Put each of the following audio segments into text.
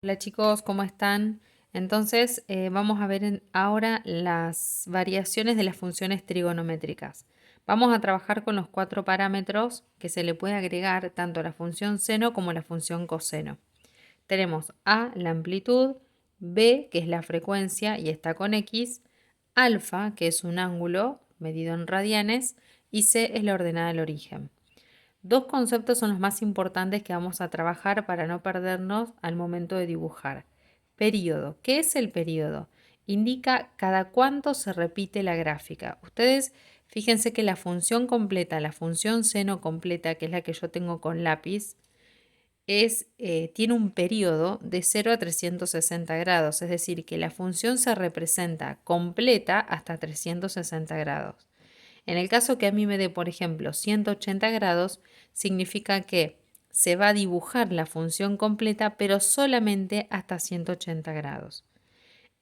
Hola chicos, ¿cómo están? Entonces vamos a ver ahora las variaciones de las funciones trigonométricas. Vamos a trabajar con los cuatro parámetros que se le puede agregar tanto a la función seno como a la función coseno. Tenemos A, la amplitud, B, que es la frecuencia y está con X, alfa, que es un ángulo medido en radianes, y C es la ordenada del origen. Dos conceptos son los más importantes que vamos a trabajar para no perdernos al momento de dibujar. Período. ¿Qué es el período? Indica cada cuánto se repite la gráfica. Ustedes fíjense que la función completa, la función seno completa, que es la que yo tengo con lápiz, tiene un periodo de 0 a 360 grados, es decir, que la función se representa completa hasta 360 grados. En el caso que a mí me dé, por ejemplo, 180 grados, significa que se va a dibujar la función completa, pero solamente hasta 180 grados.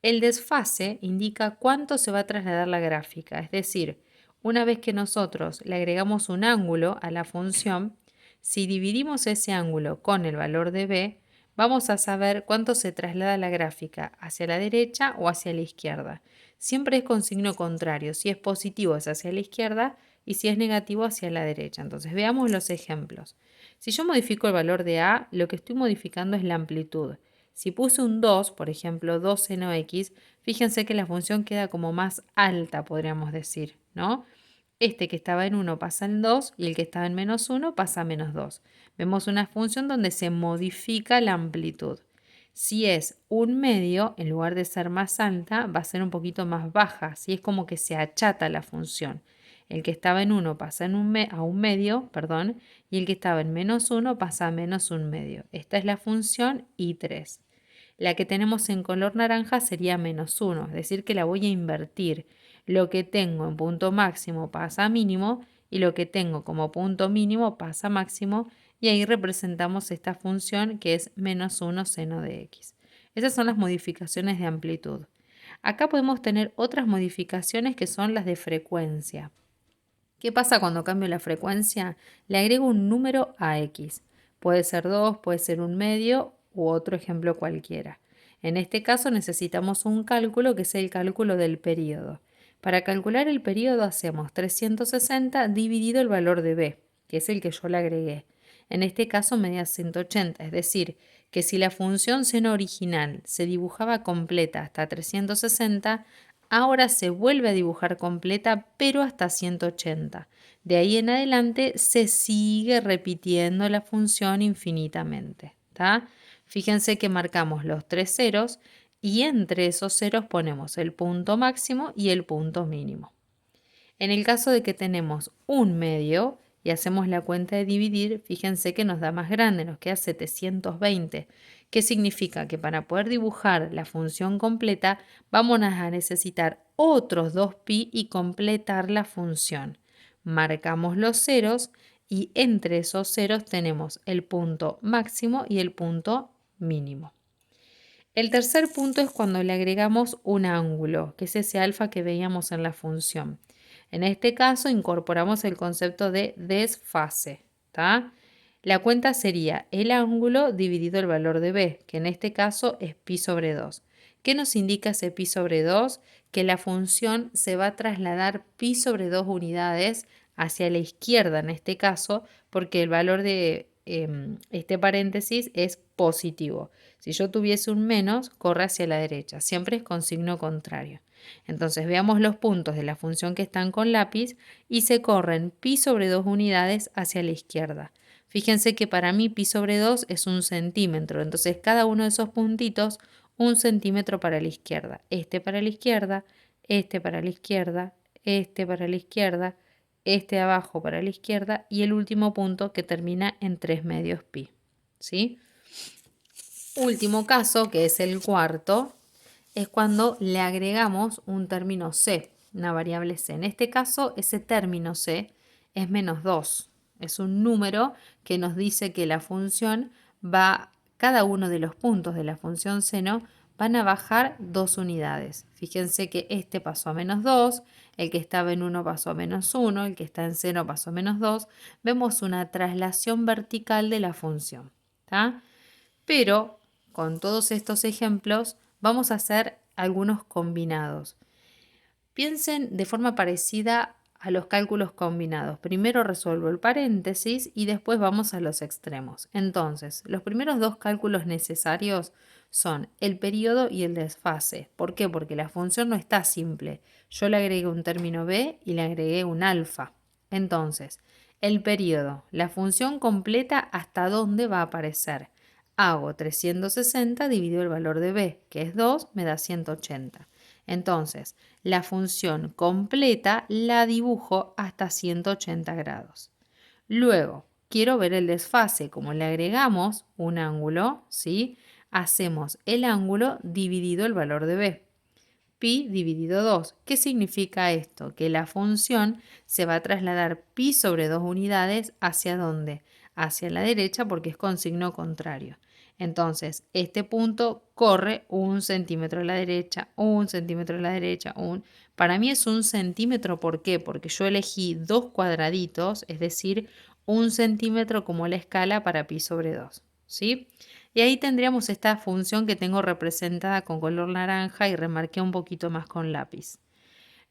El desfase indica cuánto se va a trasladar la gráfica, es decir, una vez que nosotros le agregamos un ángulo a la función, si dividimos ese ángulo con el valor de b, vamos a saber cuánto se traslada la gráfica hacia la derecha o hacia la izquierda. Siempre es con signo contrario, si es positivo es hacia la izquierda y si es negativo hacia la derecha. Entonces veamos los ejemplos. Si yo modifico el valor de a, lo que estoy modificando es la amplitud. Si puse un 2, por ejemplo, 2 seno x, fíjense que la función queda como más alta, podríamos decir, ¿no? Este que estaba en 1 pasa en 2 y el que estaba en menos 1 pasa a menos 2. Vemos una función donde se modifica la amplitud. Si es un medio, en lugar de ser más alta, va a ser un poquito más baja. Si es como que se achata la función. El que estaba en 1 pasa a un medio, perdón, y el que estaba en menos 1 pasa a menos un medio. Esta es la función I3. La que tenemos en color naranja sería menos 1, es decir, que la voy a invertir. Lo que tengo en punto máximo pasa a mínimo y lo que tengo como punto mínimo pasa a máximo y ahí representamos esta función que es menos 1 seno de x. Esas son las modificaciones de amplitud. Acá podemos tener otras modificaciones que son las de frecuencia. ¿Qué pasa cuando cambio la frecuencia? Le agrego un número a x. Puede ser 2, puede ser un medio u otro ejemplo cualquiera. En este caso necesitamos un cálculo que es el cálculo del periodo. Para calcular el periodo hacemos 360 dividido el valor de b, que es el que yo le agregué. En este caso me da 180, es decir, que si la función seno original se dibujaba completa hasta 360, ahora se vuelve a dibujar completa, pero hasta 180. De ahí en adelante se sigue repitiendo la función infinitamente. ¿Tá? Fíjense que marcamos los tres ceros y entre esos ceros ponemos el punto máximo y el punto mínimo. En el caso de que tenemos un medio y hacemos la cuenta de dividir, fíjense que nos da más grande, nos queda 720. ¿Qué significa? Que para poder dibujar la función completa vamos a necesitar otros 2pi y completar la función. Marcamos los ceros y entre esos ceros tenemos el punto máximo y el punto mínimo. El tercer punto es cuando le agregamos un ángulo, que es ese alfa que veíamos en la función. En este caso incorporamos el concepto de desfase. ¿Tá? La cuenta sería el ángulo dividido el valor de b, que en este caso es pi sobre 2. ¿Qué nos indica ese pi sobre 2? Que la función se va a trasladar pi sobre 2 unidades hacia la izquierda en este caso, porque el valor de este paréntesis es positivo. Si yo tuviese un menos, corre hacia la derecha. Siempre es con signo contrario. Entonces veamos los puntos de la función que están con lápiz y se corren pi sobre 2 unidades hacia la izquierda. Fíjense que para mí pi sobre 2 es 1 centímetro. Entonces cada uno de esos puntitos 1 centímetro para la izquierda. Este para la izquierda, este para la izquierda, este para la izquierda, este abajo para la izquierda y el último punto que termina en 3 medios pi. ¿Sí? Último caso, que es el cuarto, es cuando le agregamos un término c, una variable c. En este caso, ese término c es menos 2. Es un número que nos dice que la función cada uno de los puntos de la función seno van a bajar 2 unidades. Fíjense que este pasó a menos 2, el que estaba en 1 pasó a menos 1, el que está en seno pasó a menos 2. Vemos una traslación vertical de la función. ¿Tá? Pero con todos estos ejemplos, vamos a hacer algunos combinados. Piensen de forma parecida a los cálculos combinados. Primero resuelvo el paréntesis y después vamos a los extremos. Entonces, los primeros dos cálculos necesarios son el periodo y el desfase. ¿Por qué? Porque la función no está simple. Yo le agregué un término b y le agregué un alfa. Entonces, el periodo, la función completa hasta dónde va a aparecer. Hago 360 dividido el valor de b, que es 2, me da 180. Entonces, la función completa la dibujo hasta 180 grados. Luego, quiero ver el desfase. Como le agregamos un ángulo, ¿sí? Hacemos el ángulo dividido el valor de b. Pi dividido 2. ¿Qué significa esto? Que la función se va a trasladar pi sobre 2 unidades ¿hacia dónde? Hacia la derecha porque es con signo contrario. Entonces, este punto corre 1 centímetro a la derecha, 1 centímetro a la derecha, Para mí es 1 centímetro, ¿por qué? Porque yo elegí dos cuadraditos, es decir, 1 centímetro como la escala para pi sobre 2, ¿sí? Y ahí tendríamos esta función que tengo representada con color naranja y remarqué un poquito más con lápiz.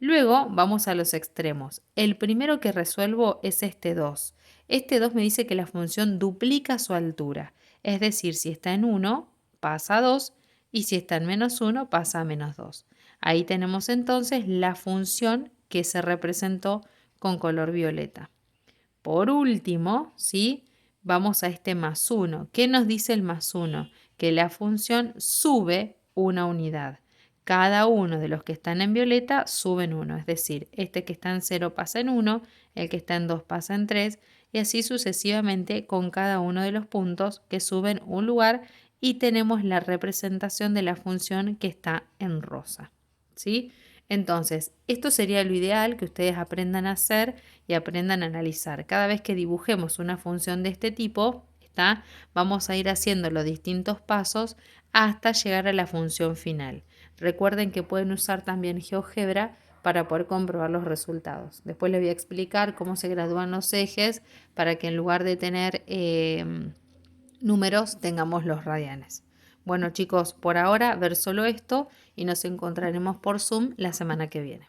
Luego vamos a los extremos. El primero que resuelvo es este 2. Este 2 me dice que la función duplica su altura. Es decir, si está en 1, pasa a 2 y si está en menos 1, pasa a menos 2. Ahí tenemos entonces la función que se representó con color violeta. Por último, ¿sí? Vamos a este más 1. ¿Qué nos dice el más 1? Que la función sube una unidad. Cada uno de los que están en violeta suben 1, es decir, este que está en 0 pasa en 1, el que está en 2 pasa en 3 y así sucesivamente con cada uno de los puntos que suben un lugar y tenemos la representación de la función que está en rosa, ¿sí? Entonces, esto sería lo ideal que ustedes aprendan a hacer y aprendan a analizar. Cada vez que dibujemos una función de este tipo, vamos a ir haciendo los distintos pasos hasta llegar a la función final. Recuerden que pueden usar también GeoGebra para poder comprobar los resultados. Después les voy a explicar cómo se gradúan los ejes para que en lugar de tener números tengamos los radianes. Bueno chicos, por ahora ver solo esto y nos encontraremos por Zoom la semana que viene.